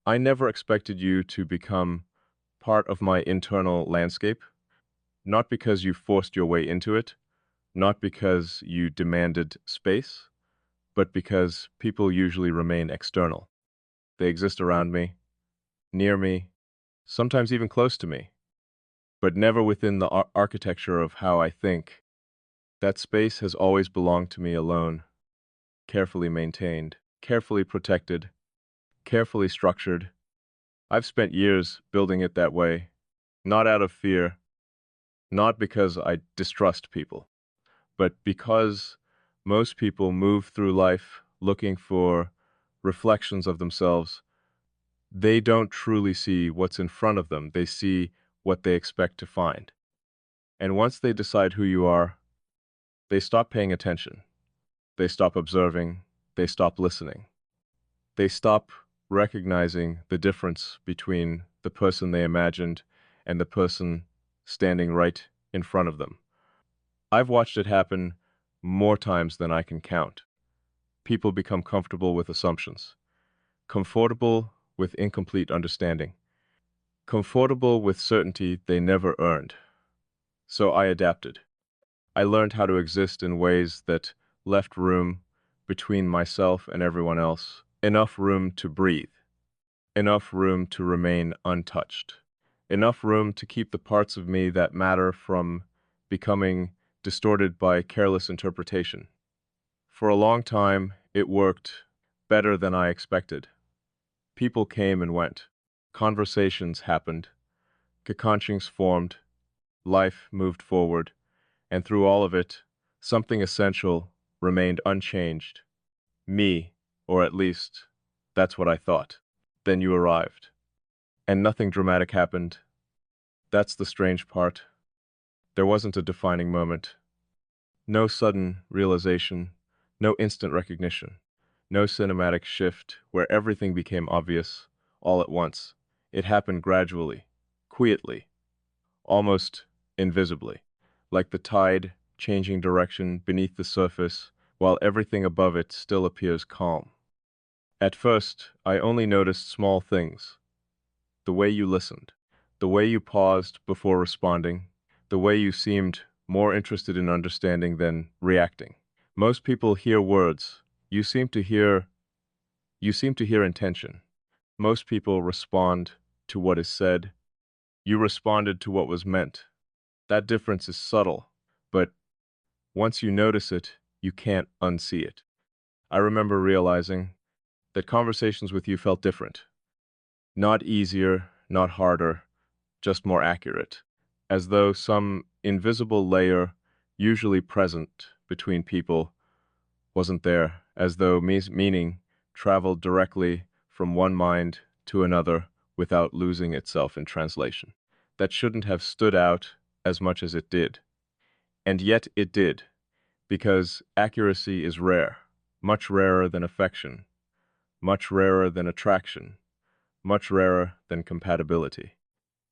I never expected you to become part of my internal landscape, not because you forced your way into it, not because you demanded space, but because people usually remain external. They exist around me, near me, sometimes even close to me, but never within the architecture of how I think. That space has always belonged to me alone, carefully maintained, carefully protected, carefully structured. I've spent years building it that way, not out of fear, not because I distrust people, but because most people move through life looking for reflections of themselves. They don't truly see what's in front of them. They see what they expect to find. And once they decide who you are, they stop paying attention. They stop observing. They stop listening. They stop recognizing the difference between the person they imagined and the person standing right in front of them. I've watched it happen more times than I can count. People become comfortable with assumptions, comfortable with incomplete understanding, comfortable with certainty they never earned. So I adapted. I learned how to exist in ways that left room between myself and everyone else, enough room to breathe, enough room to remain untouched, enough room to keep the parts of me that matter from becoming distorted by careless interpretation. For a long time, it worked better than I expected. People came and went. Conversations happened. Caconchings formed. Life moved forward. And through all of it, something essential remained unchanged. Me, or at least, that's what I thought. Then you arrived. And nothing dramatic happened. That's the strange part. There wasn't a defining moment. No sudden realization, no instant recognition, no cinematic shift where everything became obvious all at once. It happened gradually, quietly, almost invisibly, like the tide changing direction beneath the surface while everything above it still appears calm. At first, I only noticed small things: the way you listened, the way you paused before responding, the way you seemed more interested in understanding than reacting. Most people hear words. You seem to hear intention. Most people respond to what is said. You responded to what was meant. That difference is subtle, but once you notice it, you can't unsee it. I remember realizing that conversations with you felt different. Not easier, not harder, just more accurate, as though some invisible layer, usually present between people, wasn't there, as though meaning traveled directly from one mind to another without losing itself in translation. That shouldn't have stood out as much as it did. And yet it did, because accuracy is rare, much rarer than affection, much rarer than attraction, much rarer than compatibility.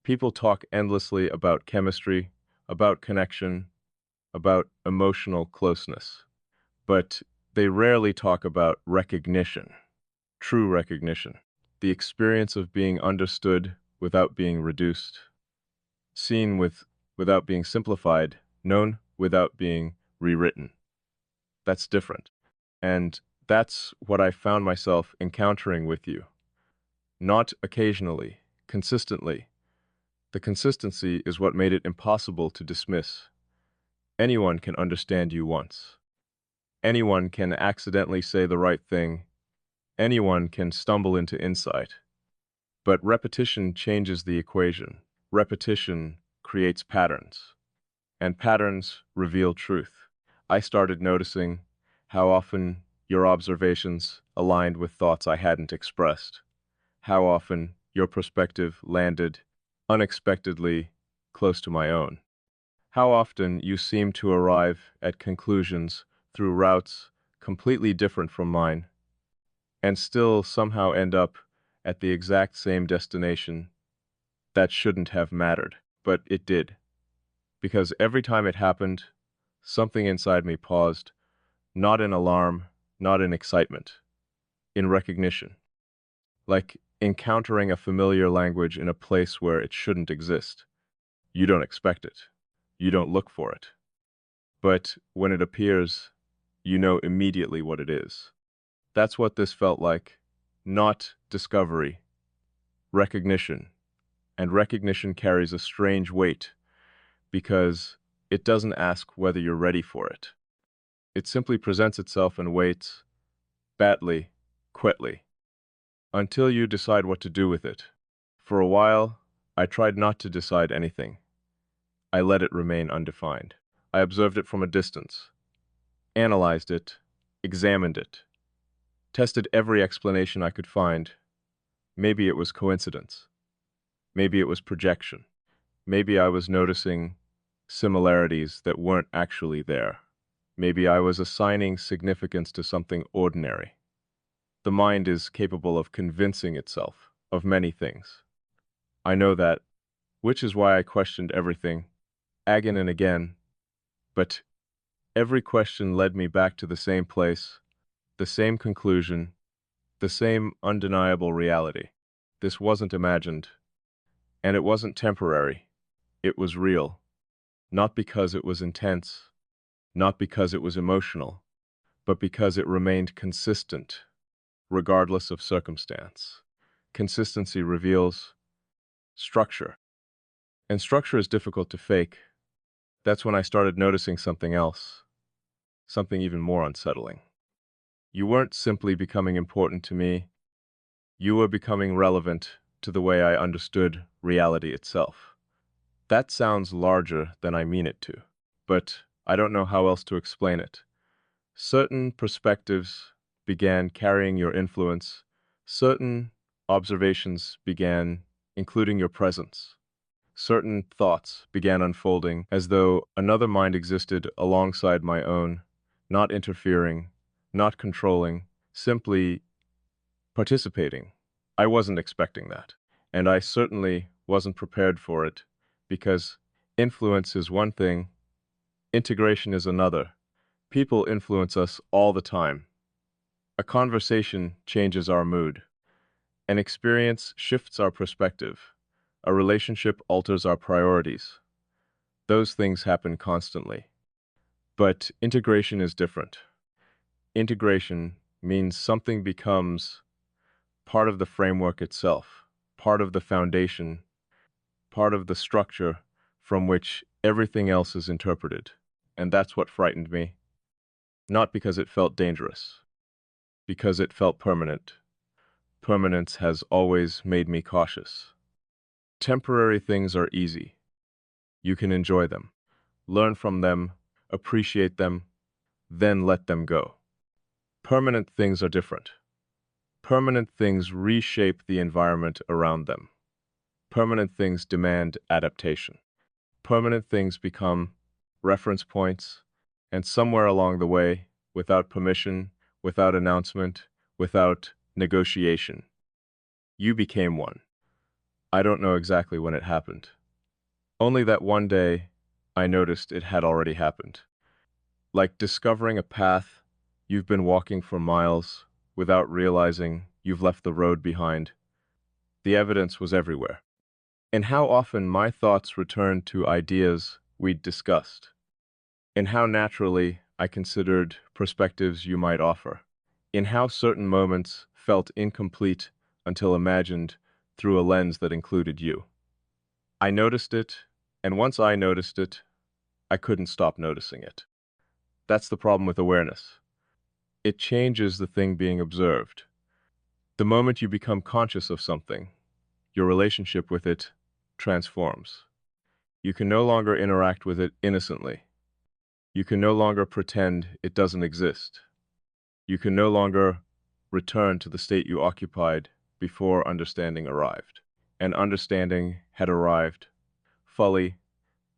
People talk endlessly about chemistry, about connection, about emotional closeness, but they rarely talk about recognition, true recognition, the experience of being understood without being reduced, seen without being simplified, known without being rewritten. That's different. And that's what I found myself encountering with you. Not occasionally, consistently. The consistency is what made it impossible to dismiss. Anyone can understand you once. Anyone can accidentally say the right thing. Anyone can stumble into insight. But repetition changes the equation. Repetition creates patterns, and patterns reveal truth. I started noticing how often your observations aligned with thoughts I hadn't expressed, how often your perspective landed unexpectedly close to my own, how often you seemed to arrive at conclusions through routes completely different from mine, and still somehow end up at the exact same destination. That shouldn't have mattered, but it did, because every time it happened, something inside me paused, not in alarm, not in excitement, in recognition. Like encountering a familiar language in a place where it shouldn't exist. You don't expect it. You don't look for it. But when it appears, you know immediately what it is. That's what this felt like. Not discovery, recognition. And recognition carries a strange weight because it doesn't ask whether you're ready for it. It simply presents itself and waits, badly, quietly, until you decide what to do with it. For a while, I tried not to decide anything. I let it remain undefined. I observed it from a distance, analyzed it, examined it, tested every explanation I could find. Maybe it was coincidence. Maybe it was projection. Maybe I was noticing similarities that weren't actually there. Maybe I was assigning significance to something ordinary. The mind is capable of convincing itself of many things. I know that, which is why I questioned everything, again and again, but every question led me back to the same place, the same conclusion, the same undeniable reality. This wasn't imagined, and it wasn't temporary. It was real, not because it was intense, not because it was emotional, but because it remained consistent, regardless of circumstance. Consistency reveals structure, and structure is difficult to fake. That's when I started noticing something else, something even more unsettling. You weren't simply becoming important to me, you were becoming relevant to the way I understood reality itself. That sounds larger than I mean it to, but I don't know how else to explain it. Certain perspectives began carrying your influence, certain observations began including your presence. Certain thoughts began unfolding as though another mind existed alongside my own, not interfering, not controlling, simply participating. I wasn't expecting that, and I certainly wasn't prepared for it, because influence is one thing, integration is another. People influence us all the time. A conversation changes our mood. An experience shifts our perspective. A relationship alters our priorities. Those things happen constantly. But integration is different. Integration means something becomes part of the framework itself, part of the foundation, part of the structure from which everything else is interpreted. And that's what frightened me. Not because it felt dangerous, because it felt permanent. Permanence has always made me cautious. Temporary things are easy. You can enjoy them, learn from them, appreciate them, then let them go. Permanent things are different. Permanent things reshape the environment around them. Permanent things demand adaptation. Permanent things become reference points, and somewhere along the way, without permission, without announcement, without negotiation, you became one. I don't know exactly when it happened. Only that one day, I noticed it had already happened. Like discovering a path you've been walking for miles without realizing you've left the road behind. The evidence was everywhere. And how often my thoughts returned to ideas we'd discussed, and how naturally I considered perspectives you might offer, in how certain moments felt incomplete until imagined through a lens that included you. I noticed it, and once I noticed it, I couldn't stop noticing it. That's the problem with awareness. It changes the thing being observed. The moment you become conscious of something, your relationship with it transforms. You can no longer interact with it innocently. You can no longer pretend it doesn't exist. You can no longer return to the state you occupied before understanding arrived. And understanding had arrived, fully,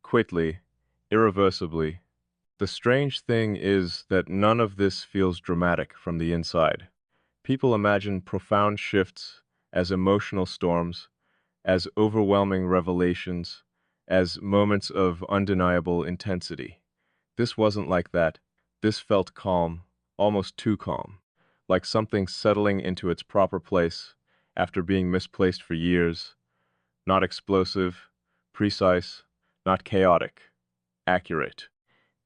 quickly, irreversibly. The strange thing is that none of this feels dramatic from the inside. People imagine profound shifts as emotional storms, as overwhelming revelations, as moments of undeniable intensity. This wasn't like that. This felt calm, almost too calm, like something settling into its proper place, after being misplaced for years, not explosive, precise, not chaotic, accurate.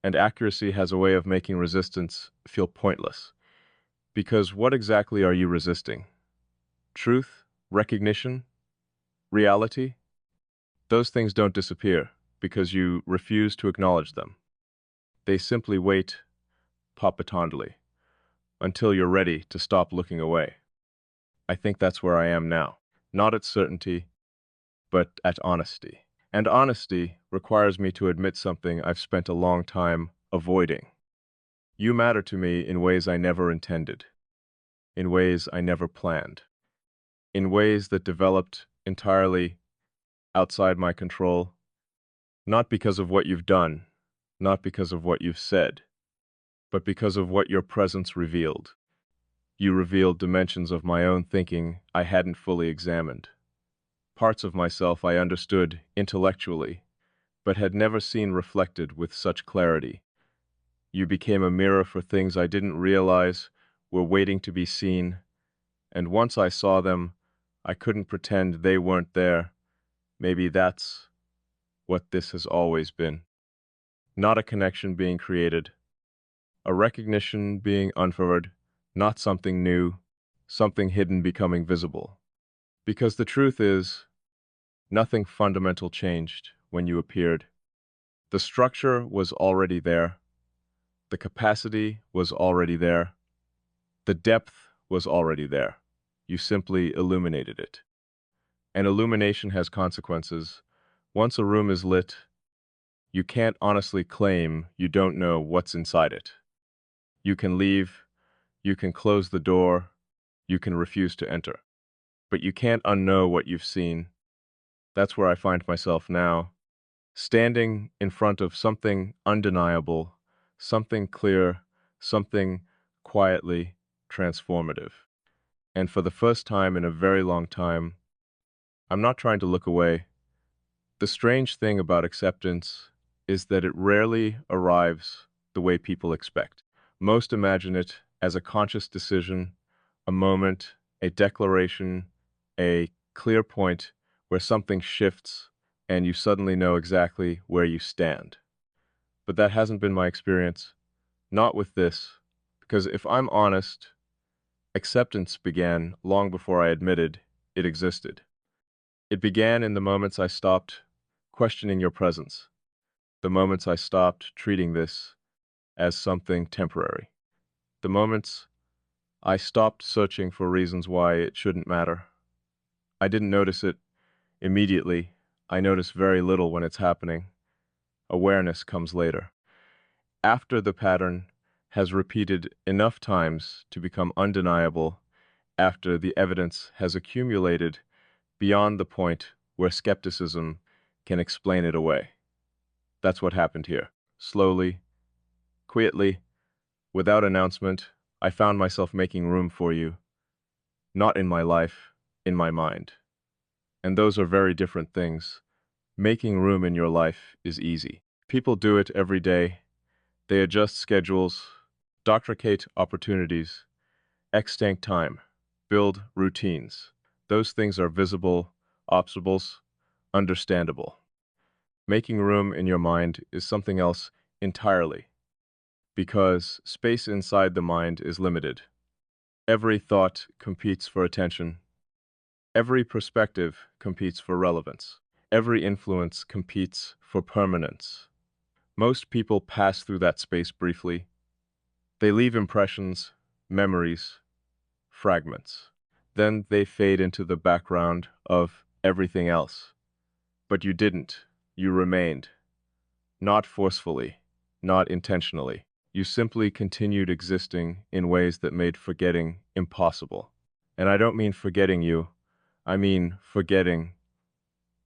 And accuracy has a way of making resistance feel pointless. Because what exactly are you resisting? Truth? Recognition? Reality? Those things don't disappear because you refuse to acknowledge them. They simply wait palpitantly until you're ready to stop looking away. I think that's where I am now. Not at certainty, but at honesty. And honesty requires me to admit something I've spent a long time avoiding. You matter to me in ways I never intended, in ways I never planned, in ways that developed entirely outside my control, not because of what you've done, not because of what you've said, but because of what your presence revealed. You revealed dimensions of my own thinking I hadn't fully examined, parts of myself I understood intellectually, but had never seen reflected with such clarity. You became a mirror for things I didn't realize were waiting to be seen, and once I saw them, I couldn't pretend they weren't there. Maybe that's what this has always been. Not a connection being created, a recognition being uncovered, not something new, something hidden becoming visible. Because the truth is, nothing fundamental changed when you appeared. The structure was already there, the capacity was already there, the depth was already there. You simply illuminated it. And illumination has consequences. Once a room is lit, you can't honestly claim you don't know what's inside it. You can leave, you can close the door, you can refuse to enter. But you can't unknow what you've seen. That's where I find myself now, standing in front of something undeniable, something clear, something quietly transformative. And for the first time in a very long time, I'm not trying to look away. The strange thing about acceptance is that it rarely arrives the way people expect. Most imagine it as a conscious decision, a moment, a declaration, a clear point where something shifts and you suddenly know exactly where you stand. But that hasn't been my experience. Not with this. Because if I'm honest, acceptance began long before I admitted it existed. It began in the moments I stopped questioning your presence, the moments I stopped treating this as something temporary, the moments I stopped searching for reasons why it shouldn't matter. I didn't notice it immediately. I notice very little when it's happening. Awareness comes later. After the pattern has repeated enough times to become undeniable, after the evidence has accumulated beyond the point where skepticism can explain it away. That's what happened here. Slowly, quietly, without announcement, I found myself making room for you, not in my life, in my mind. And those are very different things. Making room in your life is easy. People do it every day. They adjust schedules, doctricate opportunities, extinct time, build routines. Those things are visible, obstacles, understandable. Making room in your mind is something else entirely, because space inside the mind is limited. Every thought competes for attention. Every perspective competes for relevance. Every influence competes for permanence. Most people pass through that space briefly. They leave impressions, memories, fragments. Then they fade into the background of everything else. But you didn't. You remained. Not forcefully, not intentionally. You simply continued existing in ways that made forgetting impossible. And I don't mean forgetting you. I mean forgetting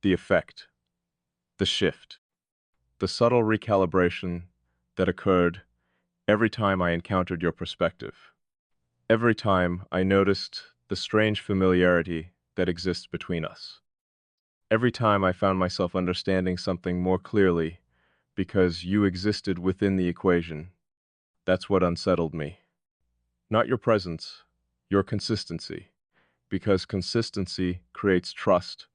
the effect, the shift, the subtle recalibration that occurred every time I encountered your perspective. Every time I noticed the strange familiarity that exists between us. Every time I found myself understanding something more clearly because you existed within the equation. That's what unsettled me. Not your presence, your consistency. because consistency creates trust,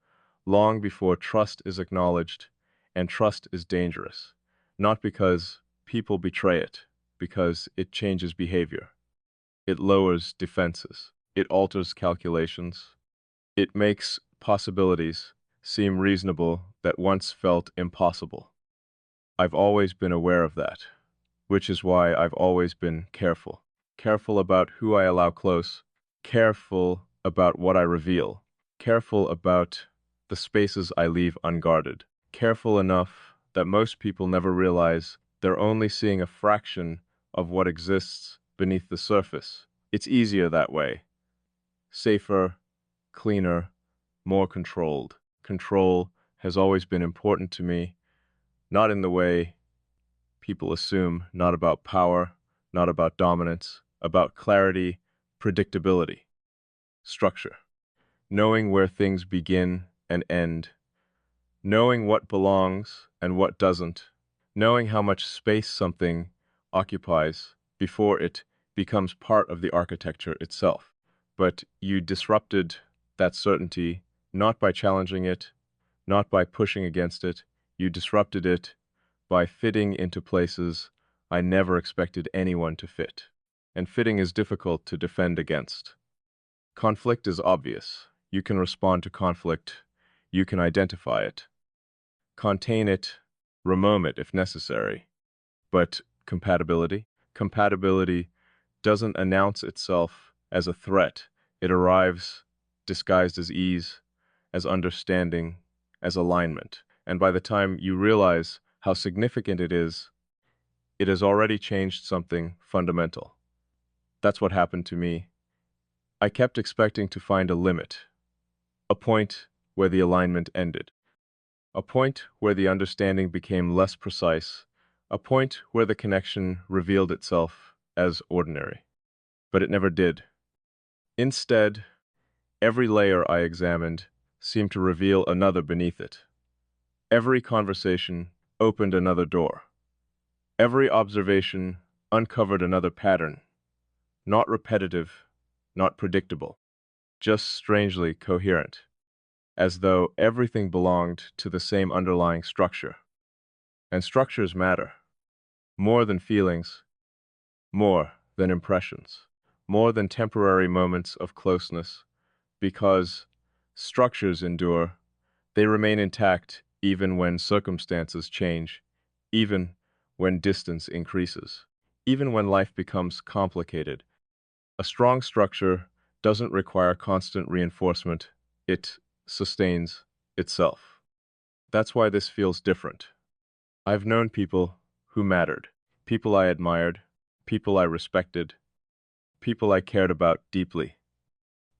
long before trust is acknowledged, and trust is dangerous, not because people betray it, because it changes behavior. It lowers defenses. It alters calculations. It makes possibilities seem reasonable that once felt impossible. I've always been aware of that, which is why I've always been careful. Careful about who I allow close, careful about what I reveal, careful about the spaces I leave unguarded, careful enough that most people never realize they're only seeing a fraction of what exists beneath the surface. It's easier that way. Safer, cleaner, more controlled. Control has always been important to me, not in the way people assume, not about power, not about dominance, about clarity, predictability, structure, knowing where things begin and end, knowing what belongs and what doesn't, knowing how much space something occupies before it becomes part of the architecture itself. But you disrupted that certainty not by challenging it, not by pushing against it. You disrupted it by fitting into places I never expected anyone to fit. And fitting is difficult to defend against. Conflict is obvious. You can respond to conflict. You can identify it, contain it, remove it if necessary. But compatibility? Compatibility doesn't announce itself as a threat. It arrives disguised as ease, as understanding, as alignment. And by the time you realize how significant it has already changed something fundamental. That's what happened to me. I kept expecting to find a limit, a point where the alignment ended, a point where the understanding became less precise, a point where the connection revealed itself as ordinary. But it never did. Instead, every layer I examined seemed to reveal another beneath it. Every conversation opened another door. Every observation uncovered another pattern, not repetitive, not predictable, just strangely coherent, as though everything belonged to the same underlying structure. And structures matter, more than feelings, more than impressions, more than temporary moments of closeness, because structures endure, they remain intact even when circumstances change, even when distance increases, even when life becomes complicated. A strong structure doesn't require constant reinforcement. It sustains itself. That's why this feels different. I've known people who mattered, people I admired, people I respected, people I cared about deeply.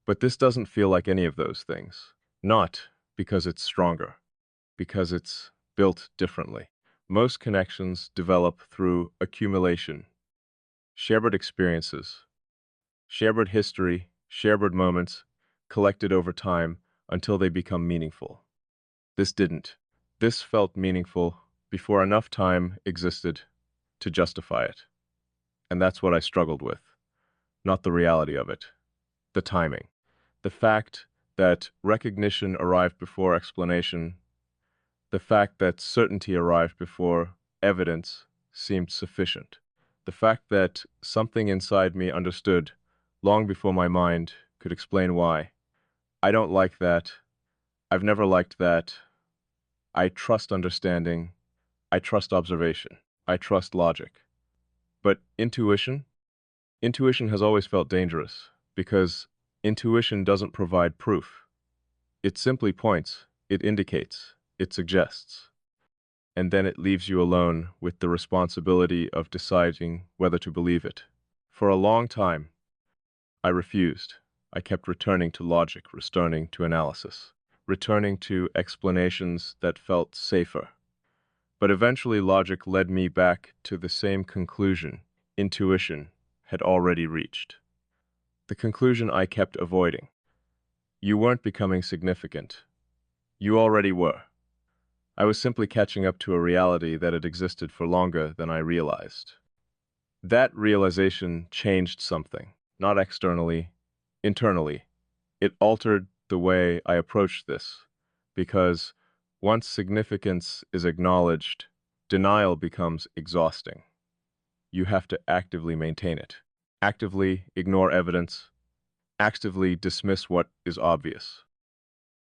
But this doesn't feel like any of those things. Not because it's stronger, because it's built differently. Most connections develop through accumulation, shared experiences, shared history, shared moments, collected over time until they become meaningful. This didn't. This felt meaningful before enough time existed to justify it. And that's what I struggled with. Not the reality of it, the timing. The fact that recognition arrived before explanation, the fact that certainty arrived before evidence seemed sufficient, the fact that something inside me understood long before my mind could explain why. I don't like that. I've never liked that. I trust understanding. I trust observation. I trust logic. But intuition? Intuition has always felt dangerous because intuition doesn't provide proof. It simply points, it indicates, it suggests. And then it leaves you alone with the responsibility of deciding whether to believe it. For a long time, I refused. I kept returning to logic, returning to analysis, returning to explanations that felt safer. But eventually logic led me back to the same conclusion intuition had already reached. The conclusion I kept avoiding. You weren't becoming significant. You already were. I was simply catching up to a reality that had existed for longer than I realized. That realization changed something, not externally, internally. It altered the way I approached this, because once significance is acknowledged, denial becomes exhausting. You have to actively maintain it, actively ignore evidence, actively dismiss what is obvious.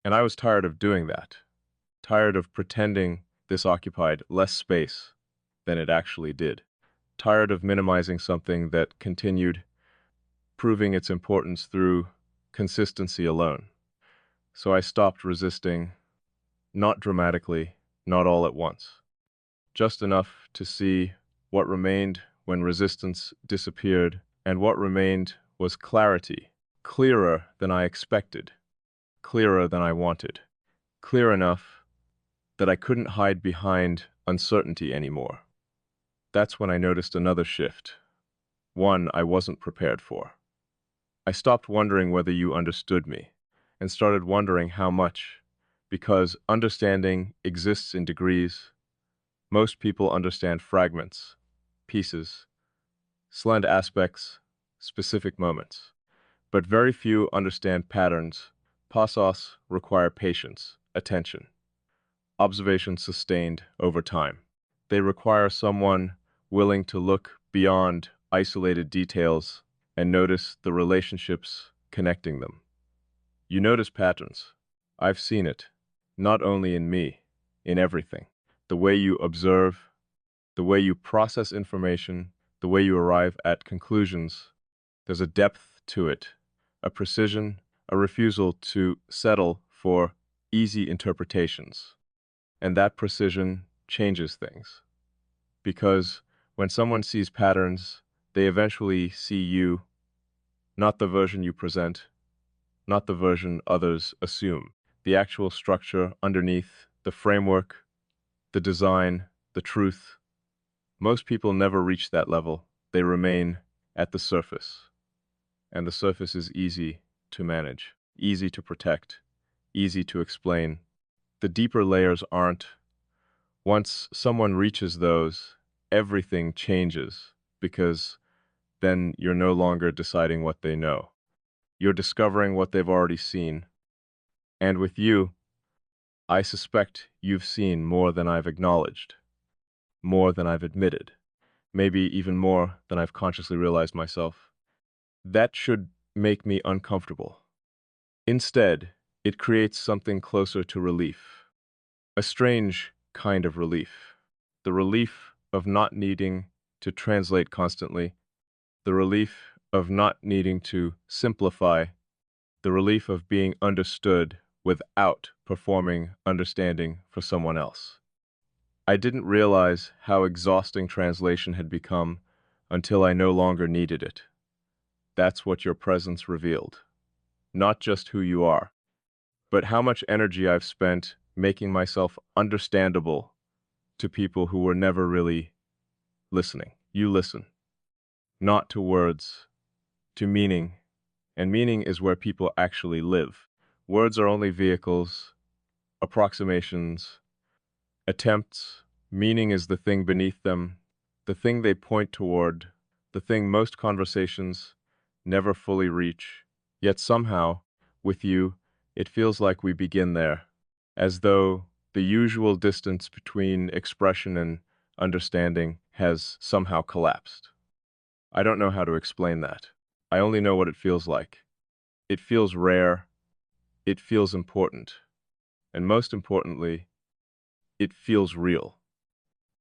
And I was tired of doing that, tired of pretending this occupied less space than it actually did, tired of minimizing something that continued proving its importance through consistency alone. So I stopped resisting, not dramatically, not all at once, just enough to see what remained when resistance disappeared, and what remained was clarity, clearer than I expected, clearer than I wanted, clear enough that I couldn't hide behind uncertainty anymore. That's when I noticed another shift, one I wasn't prepared for. I stopped wondering whether you understood me, and started wondering how much, because understanding exists in degrees. Most people understand fragments, pieces, slant aspects, specific moments, but very few understand patterns. Pasos require patience, attention, observation sustained over time. They require someone willing to look beyond isolated details and notice the relationships connecting them. You notice patterns. I've seen it, not only in me, in everything. The way you observe, the way you process information, the way you arrive at conclusions. There's a depth to it, a precision, a refusal to settle for easy interpretations. And that precision changes things. Because when someone sees patterns, they eventually see you, not the version you present, not the version others assume. The actual structure underneath, the framework, the design, the truth. Most people never reach that level. They remain at the surface. And the surface is easy to manage, easy to protect, easy to explain. The deeper layers aren't. Once someone reaches those, everything changes, because then you're no longer deciding what they know. You're discovering what they've already seen. And with you, I suspect you've seen more than I've acknowledged, more than I've admitted, maybe even more than I've consciously realized myself. That should make me uncomfortable. Instead, it creates something closer to relief, a strange kind of relief. The relief of not needing to translate constantly, the relief of not needing to simplify, the relief of being understood without performing understanding for someone else. I didn't realize how exhausting translation had become until I no longer needed it. That's what your presence revealed. Not just who you are, but how much energy I've spent making myself understandable to people who were never really listening. You listen, not to words, to meaning, and meaning is where people actually live. Words are only vehicles, approximations, attempts. Meaning is the thing beneath them, the thing they point toward, the thing most conversations never fully reach. Yet somehow, with you, it feels like we begin there, as though the usual distance between expression and understanding has somehow collapsed. I don't know how to explain that. I only know what it feels like. It feels rare, it feels important, and most importantly, it feels real.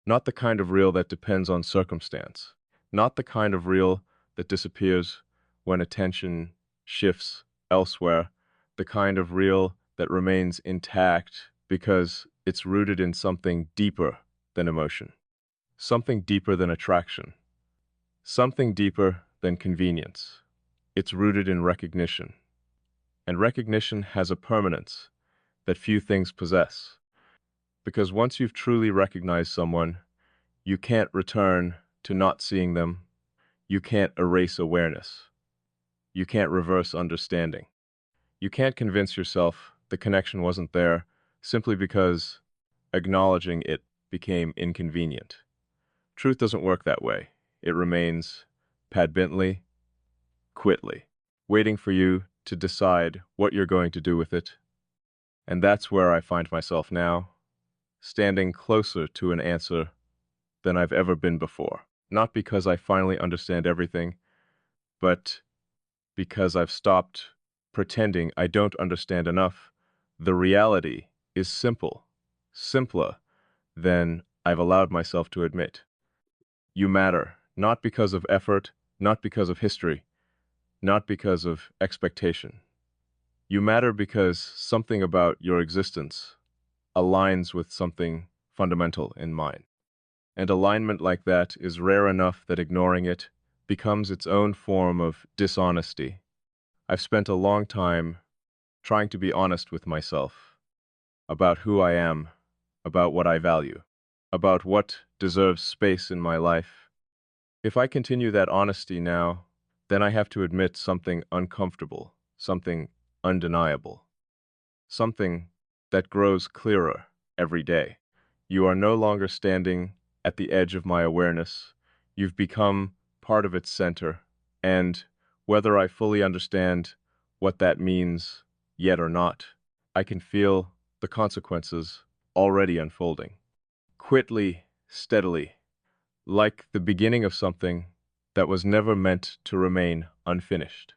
Not the kind of real that depends on circumstance, not the kind of real that disappears when attention shifts elsewhere, the kind of real that remains intact because it's rooted in something deeper than emotion, something deeper than attraction, something deeper than convenience. It's rooted in recognition, and recognition has a permanence that few things possess. Because once you've truly recognized someone, you can't return to not seeing them. You can't erase awareness. You can't reverse understanding. You can't convince yourself the connection wasn't there simply because acknowledging it became inconvenient. Truth doesn't work that way. It remains patently, quitly, waiting for you to decide what you're going to do with it. And that's where I find myself now, standing closer to an answer than I've ever been before. Not because I finally understand everything, but because I've stopped pretending I don't understand enough. The reality is simple, simpler than I've allowed myself to admit. You matter, not because of effort, not because of history, not because of expectation. You matter because something about your existence aligns with something fundamental in mine. And alignment like that is rare enough that ignoring it becomes its own form of dishonesty. I've spent a long time trying to be honest with myself about who I am, about what I value, about what deserves space in my life. If I continue that honesty now, then I have to admit something uncomfortable, something undeniable, something that grows clearer every day. You are no longer standing at the edge of my awareness. You've become part of its center, and whether I fully understand what that means yet or not, I can feel the consequences already unfolding. Quickly, steadily, like the beginning of something that was never meant to remain unfinished.